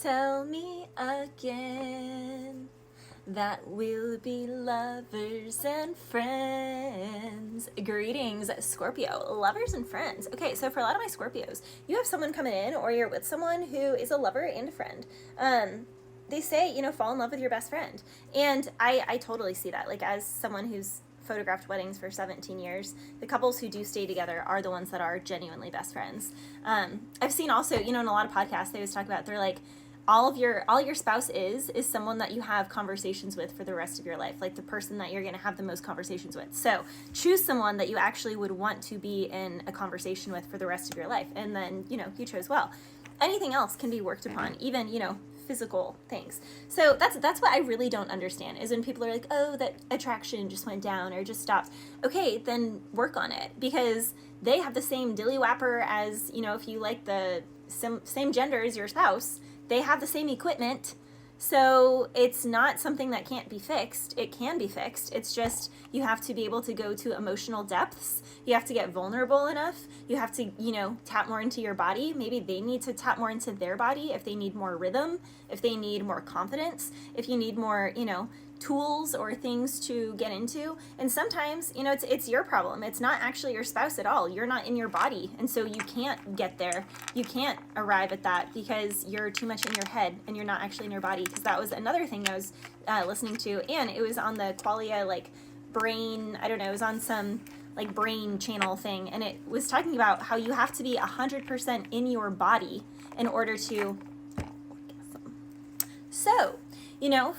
Tell me again that we'll be lovers and friends. Greetings, Scorpio, lovers and friends. Okay, so for a lot of my Scorpios, you have someone coming in or you're with someone who is a lover and a friend. They say, fall in love with your best friend. And I totally see that. Like, as someone who's photographed weddings for 17 years, the couples who do stay together are the ones that are genuinely best friends. I've seen also, in a lot of podcasts, they always talk about, they're like, all your spouse is someone that you have conversations with for the rest of your life, like the person that you're going to have the most conversations with. So choose someone that you actually would want to be in a conversation with for the rest of your life, and then you chose well. Anything else can be worked upon, even physical things. So that's what I really don't understand, is when people are like, oh, that attraction just went down or just stopped. Okay, then work on it, because they have the same dilly whapper as, if you like the same gender as your spouse, they have the same equipment. So it's not something that can't be fixed. It can be fixed. It's just you have to be able to go to emotional depths. You have to get vulnerable enough. You have to, tap more into your body. Maybe they need to tap more into their body if they need more rhythm, if they need more confidence, if you need more, tools or things to get into. And sometimes, it's your problem. It's not actually your spouse at all. You're not in your body. And so you can't get there. You can't arrive at that because you're too much in your head and you're not actually in your body. Because that was another thing I was listening to. And it was on the Qualia, brain, I don't know, it was on some brain channel thing. And it was talking about how you have to be 100% in your body in order to. So,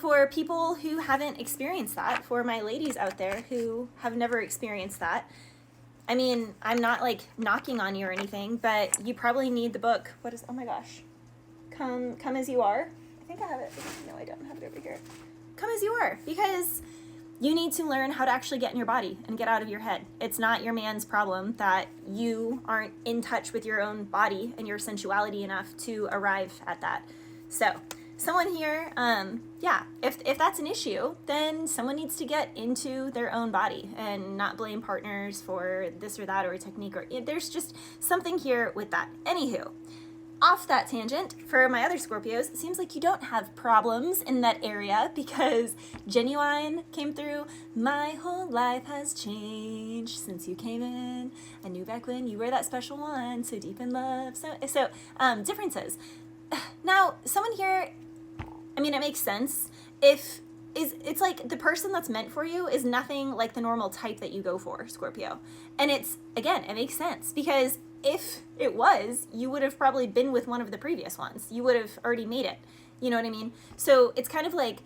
for people who haven't experienced that, for my ladies out there who have never experienced that, I mean, I'm not knocking on you or anything, but you probably need the book. Oh my gosh. Come As You Are. I think I have it. No, I don't have it over here. Come As You Are, because you need to learn how to actually get in your body and get out of your head. It's not your man's problem that you aren't in touch with your own body and your sensuality enough to arrive at that. So, someone here, if that's an issue, then someone needs to get into their own body and not blame partners for this or that or a technique, or there's just something here with that. Anywho, off that tangent, for my other Scorpios, it seems like you don't have problems in that area, because Genuine came through. My whole life has changed since you came in. I knew back when you were that special one, so deep in love. So differences. Now, someone here, I mean, it makes sense. It's like the person that's meant for you is nothing like the normal type that you go for, Scorpio. And it makes sense, because if it was, you would have probably been with one of the previous ones. You would have already made it. You know what I mean? So it's kind of like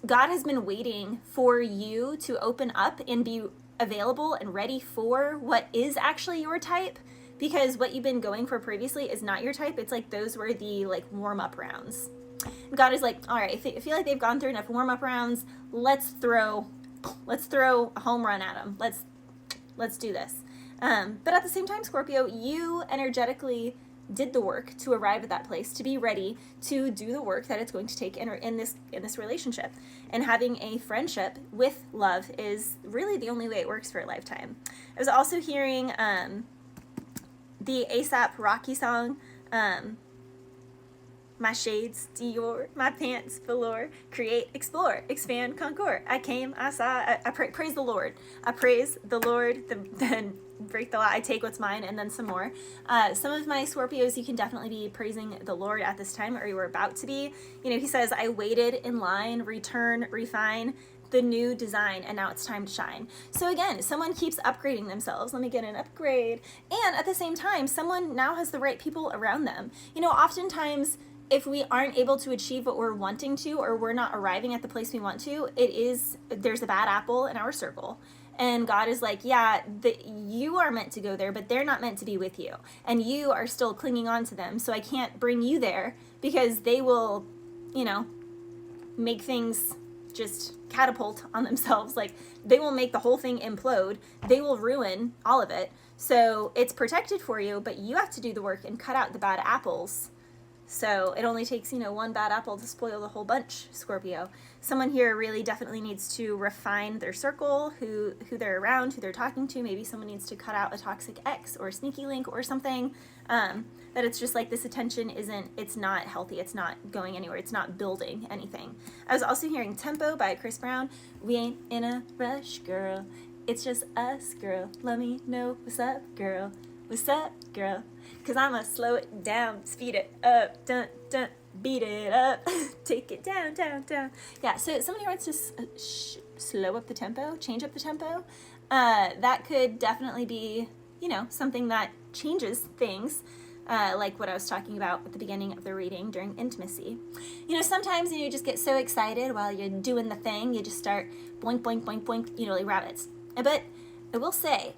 God has been waiting for you to open up and be available and ready for what is actually your type. Because what you've been going for previously is not your type. It's like those were the warm-up rounds. God is like, all right, I feel like they've gone through enough warm-up rounds. Let's throw a home run at them. Let's do this. But at the same time, Scorpio, you energetically did the work to arrive at that place, to be ready to do the work that it's going to take in this relationship. And having a friendship with love is really the only way it works for a lifetime. I was also hearing the ASAP Rocky song, my shades Dior, my pants velour, create, explore, expand, conquer. I came, I saw, I praise the Lord. I praise the Lord, then break the law, I take what's mine, and then some more. Some of my Scorpios, you can definitely be praising the Lord at this time, or you were about to be. He says, I waited in line, return, refine, the new design, and now it's time to shine. So again, someone keeps upgrading themselves. Let me get an upgrade. And at the same time, someone now has the right people around them. Oftentimes, if we aren't able to achieve what we're wanting to, or we're not arriving at the place we want to, there's a bad apple in our circle. And God is like, yeah, you are meant to go there, but they're not meant to be with you. And you are still clinging on to them. So I can't bring you there, because they will, make things just catapult on themselves. They will make the whole thing implode. They will ruin all of it. So it's protected for you, but you have to do the work and cut out the bad apples So it only takes, you know, one bad apple to spoil the whole bunch, Scorpio. Someone here really definitely needs to refine their circle, who they're around, who they're talking to. Maybe someone needs to cut out a toxic ex or a sneaky link or something. That it's just like this attention it's not healthy. It's not going anywhere. It's not building anything. I was also hearing Tempo by Chris Brown. We ain't in a rush, girl. It's just us, girl. Let me know what's up, girl. What's up, girl? Cause I'ma slow it down, speed it up, dun, dun, beat it up, take it down, down, down. Yeah, so somebody wants to slow up the tempo, change up the tempo. That could definitely be, you know, something that changes things, like what I was talking about at the beginning of the reading during intimacy. You know, sometimes you just get so excited while you're doing the thing, you just start boink, boink, boink, boink, you know, like rabbits. But I will say,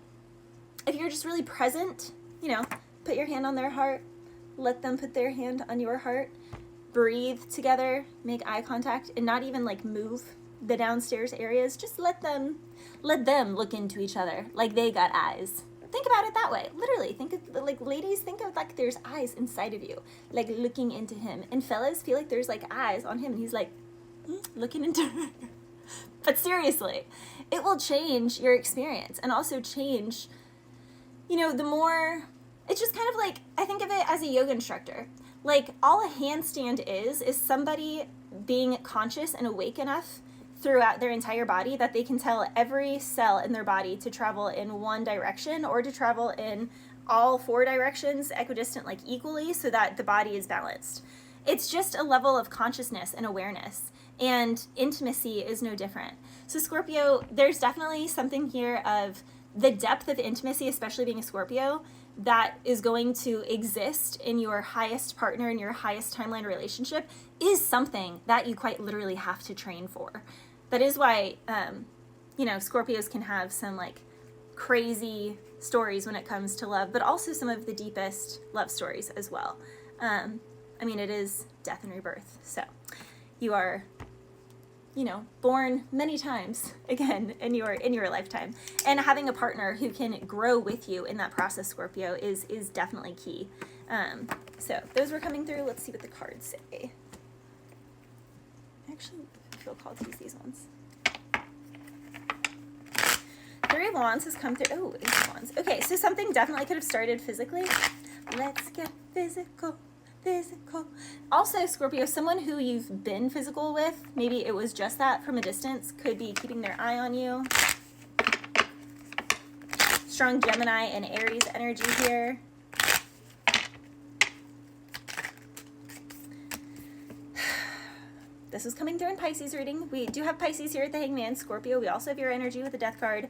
if you're just really present, you know, put your hand on their heart, let them put their hand on your heart, breathe together, make eye contact, and not even like move the downstairs areas. Just let them look into each other like they got eyes. Think about it that way. Literally, think of, like, ladies, think of like there's eyes inside of you, like looking into him. And fellas, feel like there's like eyes on him and he's like looking into her. But seriously, it will change your experience and also change, you know, the more. It's just kind of like, I think of it as a yoga instructor. Like, all a handstand is somebody being conscious and awake enough throughout their entire body that they can tell every cell in their body to travel in one direction or to travel in all four directions equidistant, like equally, so that the body is balanced. It's just a level of consciousness and awareness, and intimacy is no different. So Scorpio, there's definitely something here of the depth of intimacy, especially being a Scorpio, that is going to exist in your highest partner, in your highest timeline relationship, is something that you quite literally have to train for. That is why, you know, Scorpios can have some like crazy stories when it comes to love, but also some of the deepest love stories as well. I mean, it is death and rebirth. So you are, you know, born many times again in your lifetime, and having a partner who can grow with you in that process, Scorpio, is definitely key. So those were coming through. Let's see what the cards say. Actually, I feel called to use these ones. Three of Wands has come through. Oh, Ace of Wands. Okay, so something definitely could have started physically. Let's get physical. Also, Scorpio, someone who you've been physical with, maybe it was just that from a distance, could be keeping their eye on you. Strong Gemini and Aries energy here. This is coming through in Pisces reading. We do have Pisces here at the Hangman, Scorpio. We also have your energy with the Death card.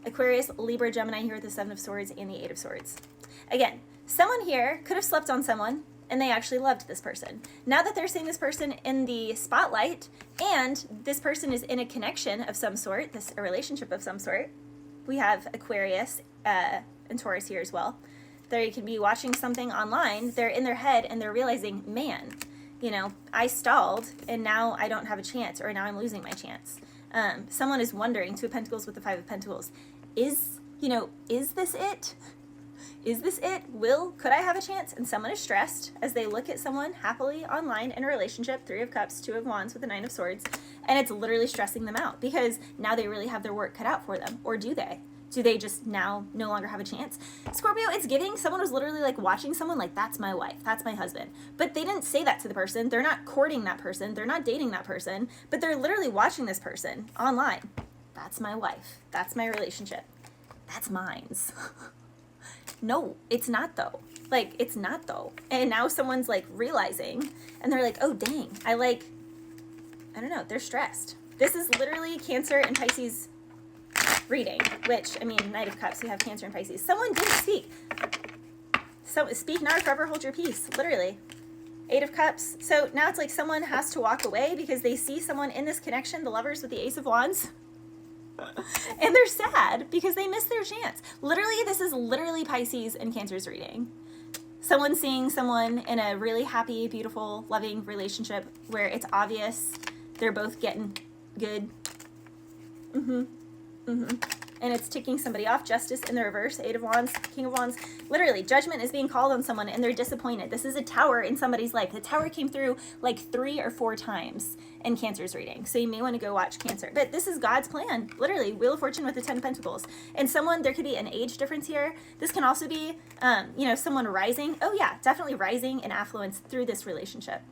Aquarius, Libra, Gemini here with the Seven of Swords and the Eight of Swords. Again, someone here could have slept on someone and they actually loved this person. Now that they're seeing this person in the spotlight and this person is in a connection of some sort, a relationship of some sort, we have Aquarius and Taurus here as well. They can be watching something online, they're in their head and they're realizing, man, you know, I stalled and now I don't have a chance, or now I'm losing my chance. Someone is wondering, Two of Pentacles with the Five of Pentacles, is this it? Is this it? Could I have a chance? And someone is stressed as they look at someone happily online in a relationship, Three of Cups, Two of Wands with the Nine of Swords, and it's literally stressing them out because now they really have their work cut out for them. Or do they? Do they just now no longer have a chance? Scorpio, it's giving someone was literally like watching someone like, that's my wife, that's my husband. But they didn't say that to the person. They're not courting that person. They're not dating that person, but they're literally watching this person online. That's my wife. That's my relationship. That's mine's. No, it's not though. Like, it's not though. And now someone's like realizing and they're like, oh dang, I don't know, they're stressed. This is literally Cancer and Pisces reading, which, I mean, Knight of Cups, you have Cancer and Pisces. Someone didn't speak. So speak now or forever hold your peace, literally. Eight of Cups. So now it's like someone has to walk away because they see someone in this connection, the Lovers with the Ace of Wands. And they're sad because they missed their chance. Literally, this is literally Pisces and Cancer's reading. Someone seeing someone in a really happy, beautiful, loving relationship where it's obvious they're both getting good. And and it's ticking somebody off. Justice in the reverse, 8 of Wands, King of Wands. Literally, judgment is being called on someone and they're disappointed. This is a tower in somebody's life. The tower came through like 3 or 4 times in Cancer's reading. So you may want to go watch Cancer. But this is God's plan. Literally, Wheel of Fortune with the 10 of Pentacles. And someone, there could be an age difference here. This can also be, you know, someone rising. Oh yeah, definitely rising in affluence through this relationship.